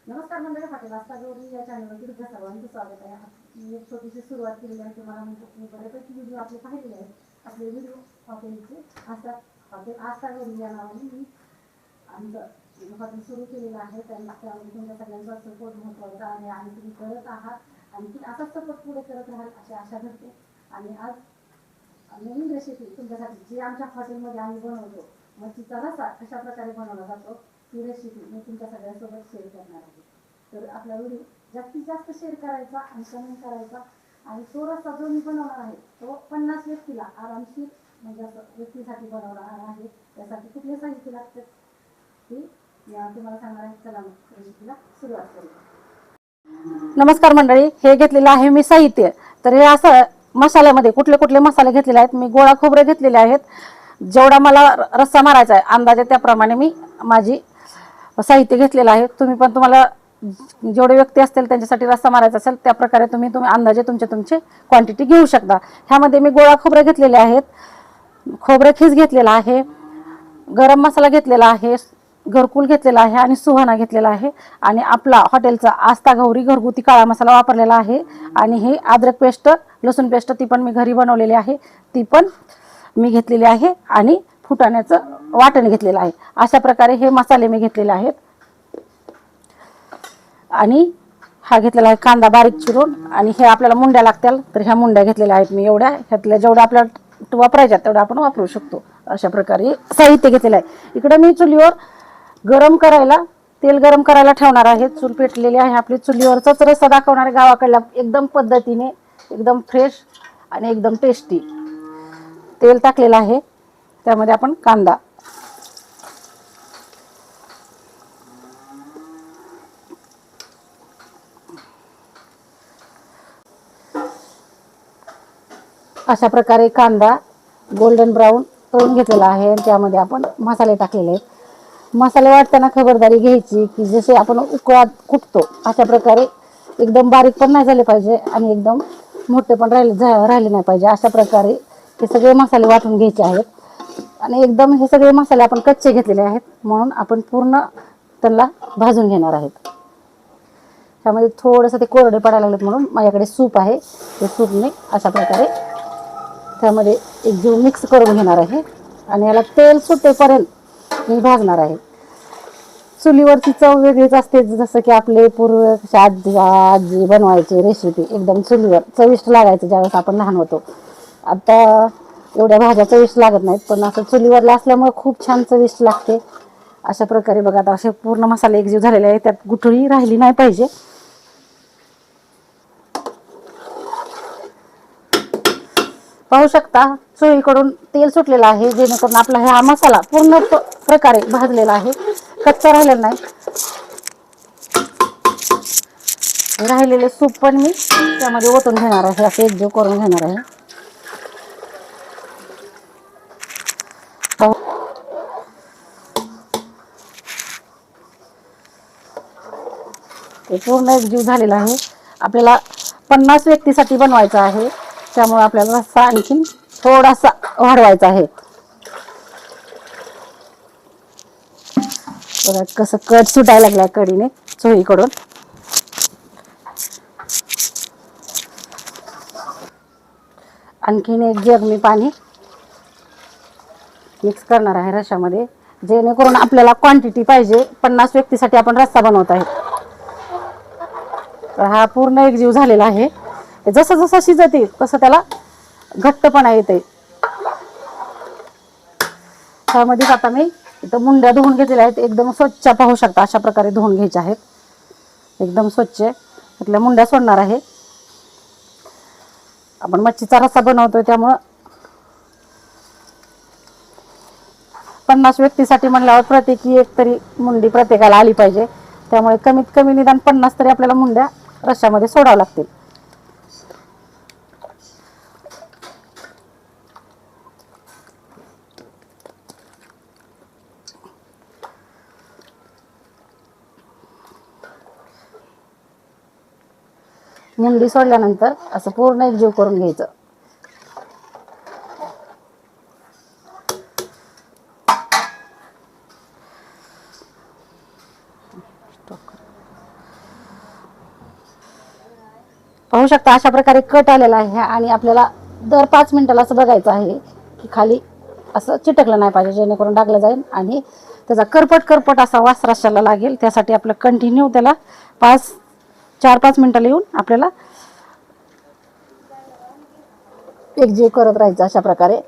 नमस्कार मंडळी, हॉटेल आस्था गौरी या चॅनलवर तुमच्या सर्वांचं स्वागत आहे. मी एक छोटीशी सुरुवात केलेली आहे. तुम्हाला म्हणजे मी बऱ्यापैकी व्हिडिओ आपले पाहिलेले आहेत. आपले व्हिडिओ हॉटेलचे हॉटेल आस्था गौरी या नावाने मी आमचं हॉटेल सुरू केलेलं आहे. त्यामध्ये तुमच्या सगळ्यांचा सपोर्ट महत्त्वाचा आहे आणि तुम्ही करत आहात आणि असाच सपोर्ट पुढे करत राहाल अशी आशा करते. आणि आज नवीन रेसिपी तुमच्यासाठी जी आमच्या हॉटेलमध्ये आम्ही बनवतो, मच्छीचा रस्सा कशा प्रकारे बनवला जातो ती रेसिपी मी तुमच्या सगळ्यांसोबत शेअर करणार आहे. तर आपला व्हिडिओ जास्तीत जास्त शेअर करायचा आणि कमेंट करायचा. आणि तो रस्सा जो मी बनवणार आहे तो 50 व्यक्तीला आरामशीर म्हणजे असं व्यक्तीसाठी बनवणार आहे. त्यासाठी कुठले साहित्य लागतात ते तुम्हाला सांगणार आहे. चला मग रेसिपीला सुरुवात करूया. नमस्कार मंडळी, हे घेतलेलं आहे मी साहित्य. तर हे असं मसाल्यामध्ये कुठले कुठले मसाले घेतलेले आहेत. मी गोळा खोबरे घेतलेले आहेत. जेवढा मला रस्सा मारायचा आहे अंदाजे त्याप्रमाणे मी माझी साहित्य घेतलेलं आहे. तुम्ही पण तुम्हाला जेवढे व्यक्ती असतील त्यांच्यासाठी रस्सा मारायचा असेल त्या प्रकारे तुम्ही अंदाजे तुमचे क्वांटिटी घेऊ शकता. ह्यामध्ये मी गोळा खोबरे घेतलेले आहेत, खोबरे खीस घेतलेला आहे, गरम मसाला घेतलेला आहे, घरकुल घेतलेला आहे आणि सुहाणा घेतलेला आहे. आणि आपला हॉटेलचा आस्था गौरी घरगुती काळा मसाला वापरलेला आहे. आणि हे अद्रक पेस्ट, लसूण पेस्ट ती पण मी घरी बनवलेली आहे, ती पण मी घेतलेली आहे. आणि फुटाण्याचं वाटण घेतलेलं आहे. अशा प्रकारे हे मसाले मी घेतलेले आहेत. आणि हा घेतलेला आहे कांदा बारीक चिरून. आणि हे आपल्याला मुंड्या लागतील तर ह्या मुंड्या घेतलेल्या आहेत मी. एवढ्या ह्यातल्या जेवढ्या आपल्याला वापरायच्या तेवढ्या आपण वापरू शकतो. अशा प्रकारे साहित्य घेतलेलं आहे. इकडे मी चुलीवर तेल गरम करायला ठेवणार आहे. चूल पेटलेली आहे आपली. चुलीवरचाच रस्सा दाखवणार आहे गावाकडल्या एकदम पद्धतीने, एकदम फ्रेश आणि एकदम टेस्टी. तेल टाकलेलं आहे, त्यामध्ये आपण कांदा, अशा प्रकारे कांदा गोल्डन ब्राऊन करून घेतलेला आहे. त्यामध्ये आपण मसाले टाकलेले आहेत. मसाले वाटताना खबरदारी घ्यायची की जसे आपण उकळात कुटतो अशा प्रकारे एकदम बारीक पण नाही झाले पाहिजे आणि एकदम मोठे पण राहिले नाही पाहिजे. अशा प्रकारे हे सगळे मसाले वाटून घ्यायचे आहेत. आणि एकदम हे सगळे मसाले आपण कच्चे घेतलेले आहेत म्हणून आपण पूर्ण त्यांना भाजून घेणार आहेत. त्यामध्ये थोडंसं ते कोरडे पडायला लागलेत म्हणून माझ्याकडे सूप आहे. ते सूपने अशा प्रकारे त्यामध्ये एकजीव मिक्स करून घेणार आहे. आणि याला तेल सुटेपर्यंत मी भाजणार आहे. चुलीवरची चव वेगळीच असते. जसं की आपले पूर्व आजी बनवायचे रेसिपी एकदम चुलीवर चविष्ट लागायचं ज्यावेळेस आपण लहान होतो. आता एवढ्या भाज्या चविष्ट लागत नाहीत, पण असं चुलीवरला असल्यामुळे खूप छान चविष्ट लागते. अशा प्रकारे बघा आता असे पूर्ण मसाले एकजीव झालेले आहे. त्यात गुठळी राहिली नाही पाहिजे. पाहू शकता चोळीकडून तेल सुटलेलं आहे, जेणेकरून आपला हा मसाला पूर्ण प्रकारे भाजलेला आहे, कच्चा राहिलेला नाही. राहिलेले सूप पण मी त्यामध्ये ओतून घेणार आहे. असे एकजीव करून घेणार आहे. हे पूर्ण एकजीव झालेला आहे. आपल्याला 50 व्यक्तीसाठी बनवायचं आहे, त्यामुळे आपल्याला रस्सा आणखीन थोडासा वाढवायचा आहे. बघा कसं कट सुटायला लागलाय कडीने चोळीकडून. आणखीन एक जग मी पाणी मिक्स करणार आहे रश्श्यामध्ये, जेणेकरून आपल्याला क्वांटिटी पाहिजे 50 व्यक्तीसाठी आपण रस्सा बनवत आहे. तर हा पूर्ण एकजीव झालेला आहे. जसं जसं शिजते तसं त्याला घट्टपणा येते. त्यामध्ये आता मी इथं मुंड्या धुवून घेतलेल्या आहेत. एकदम स्वच्छ पाहू शकता अशा प्रकारे धुवून घ्यायच्या आहेत. एकदम स्वच्छ त्यातल्या मुंड्या सोडणार आहे. आपण मच्छीचा रस्सा बनवतोय त्यामुळं 50 व्यक्तीसाठी म्हणल्यावर प्रत्येकी एक तरी मुंडी प्रत्येकाला आली पाहिजे. त्यामुळे कमीत कमी निदान 50 तरी आपल्याला मुंड्या रश्श्यामध्ये सोडावं लागतील. मुंडी सोडल्यानंतर असं पूर्ण एकजीव करून घ्यायचं. पाहू शकता अशा प्रकारे कट आलेला आहे आणि आपल्याला दर 5 मिनिटाला असं बघायचं आहे की खाली असं चिटकलं नाही पाहिजे, जेणेकरून टाकलं जाईल आणि त्याचा करपट असा वास रश्श्याला लागेल. त्यासाठी आपलं कंटिन्यू त्याला 4-5 मिनिटाला येऊन आपल्याला एकजीव करत राहायचं अशा प्रकारे.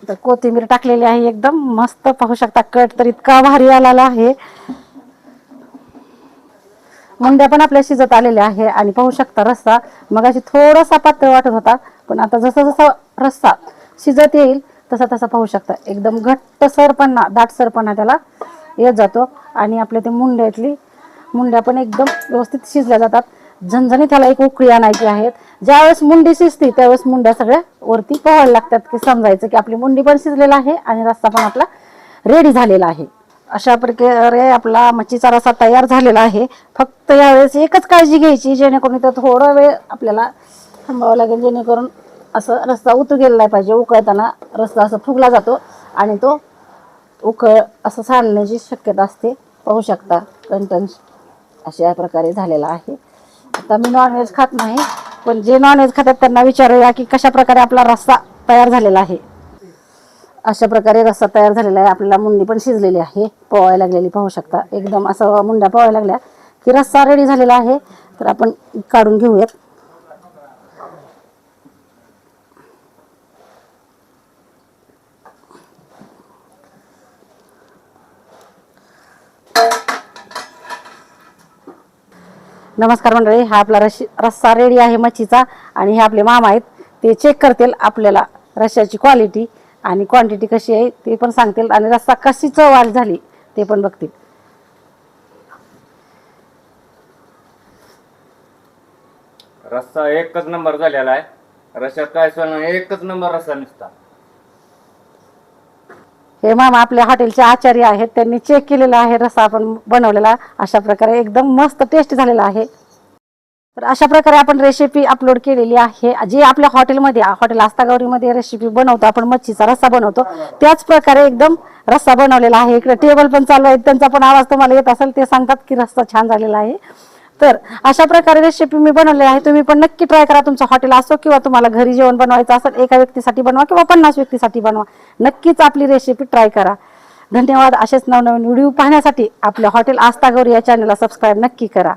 तर कोथिंबीर टाकलेली आहे एकदम मस्त. पाहू शकता कट तर इतका भारी आलेला आहे. मुंड्या पण आपल्या शिजत आलेल्या आहे आणि पाहू शकता रस्सा मगाशी थोडासा पातळ वाटत होता, पण आता जसा जसा रस्सा शिजत येईल तसा तसा पाहू शकता एकदम घट्टसरपणा दाटसरपणा त्याला येत जातो आणि आपल्या ते मुंड्या पण एकदम व्यवस्थित शिजल्या जातात. झणझणीत त्याला एक उकळी आणायची आहेत. ज्यावेळेस मुंडी शिजते त्यावेळेस मुंड्या सगळ्या वरती पोहायला लागतात की समजायचं की आपली मुंडी पण शिजलेला आहे आणि रस्सा पण आपला रेडी झालेला आहे. अशा प्रकारे आपला मच्छीचा रस्सा तयार झालेला आहे. फक्त यावेळेस एकच काळजी घ्यायची, जेणेकरून इथं थोडा वेळ आपल्याला थांबावं लागेल, जेणेकरून असं रस्सा उतू गेला नाही पाहिजे. उकळताना रस्सा असं फुगला जातो आणि तो असं सांडण्याची शक्यता असते. पाहू शकता कंटन अशा प्रकारे झालेला आहे. आता मी नॉनव्हेज खात नाही, पण जे नॉनव्हेज खातात त्यांना विचारूया की कशा प्रकारे आपला रस्सा तयार झालेला आहे. अशा प्रकारे रस्सा तयार झालेला आहे. आपल्याला मुंडी पण शिजलेली आहे, पोवायला लागलेली पाहू शकता. एकदम असं मुंड्या पोवायला लागल्या की रस्सा रेडी झालेला आहे. तर आपण काढून घेऊयात. नमस्कार मंडळी, हा आपला रस्सा रेडी आहे मच्छीचा आणि हे आपले मामा आहेत. ते चेक करतील आपल्याला रश्श्याची क्वालिटी आणि क्वांटिटी कशी आहे ते पण सांगतील आणि रस्सा कशी चव झाली ते पण बघतील. रस्सा एकच नंबर झालेला आहे. रश्श्यात काय सोनं एकच नंबर रस्सा निसता. हे मामा आपल्या हॉटेलचे आचार्य आहेत, त्यांनी चेक केलेला आहे रस्सा आपण बनवलेला. अशा प्रकारे एकदम मस्त टेस्ट झालेला आहे. तर अशा प्रकारे आपण रेसिपी अपलोड केलेली आहे. जी आपल्या हॉटेल आस्थागौरीमध्ये रेसिपी बनवतो आपण, मच्छीचा रस्सा बनवतो त्याच प्रकारे एकदम रस्सा बनवलेला आहे. इकडे टेबल पण चालू आहे, त्यांचा पण आवाज तुम्हाला येत असेल, ते सांगतात की रस्सा छान झालेला आहे. तर अशा प्रकारे रेसिपी मी बनवली आहे. तुम्ही पण नक्की ट्राय करा. तुमचं हॉटेल असो किंवा तुम्हाला घरी जेवण बनवायचं असेल, एका व्यक्तीसाठी बनवा किंवा 50 व्यक्तीसाठी बनवा, नक्कीच आपली रेसिपी ट्राय करा. धन्यवाद. असेच नवनवीन व्हिडिओ पाहण्यासाठी आपल्या हॉटेल आस्थागौरी या चॅनलला सबस्क्राईब नक्की करा.